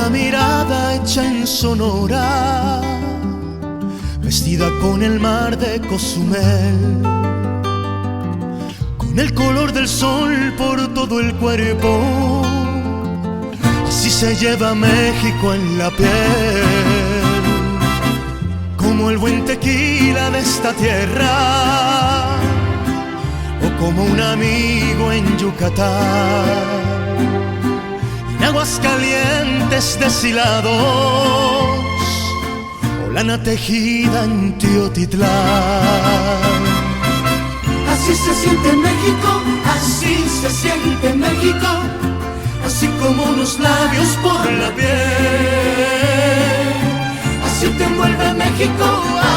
una mirada hecha en Sonora, vestida con el mar de Cozumel, con el color del sol por todo el cuerpo. Así se lleva México en la piel, como el buen tequila de esta tierra, o como un amigo en Yucatán. En aguas calientes deshilados, o lana tejida en Teotitlán. Así se siente México, así se siente México, así como unos labios por la piel. Así te envuelve México,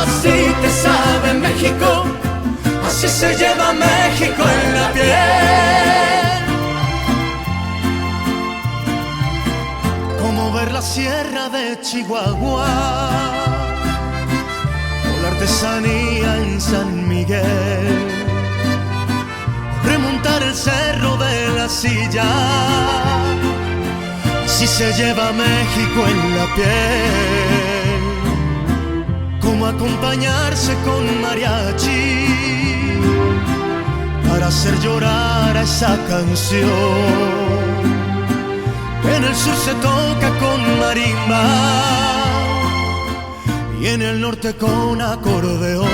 así te sabe México, así se lleva México en la piel. Como ver la sierra de Chihuahua, o la artesanía en San Miguel, remontar el cerro de la Silla. Así se lleva México en la piel, como acompañarse con mariachi para hacer llorar a esa canción. En el sur se toca con marimba y en el norte con acordeón.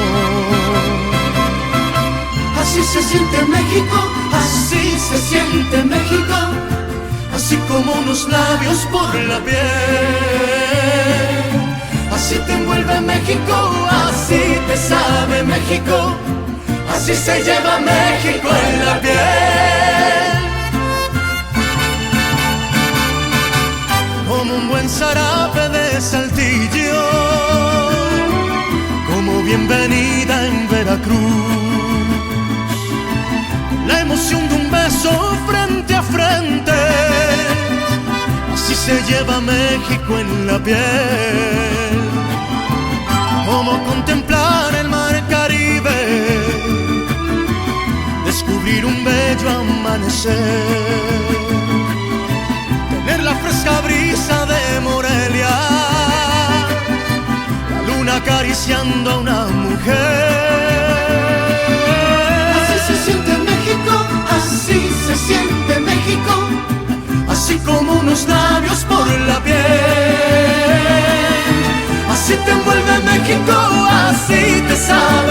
Así se siente México, así se siente México, así como unos labios por la piel. Así te envuelve México, así te sabe México, así se lleva México en la piel. Como un buen zarape de Saltillo, como bienvenida en Veracruz, la emoción de un beso frente a frente. Así se lleva México en la piel, como contemplar el mar Caribe, descubrir un bello amanecer, tener la fresca brisa de Morelia, la luna acariciando a una mujer. Así se siente México, así se siente México, así como unos labios por la piel. Así te envuelve México, así te sabe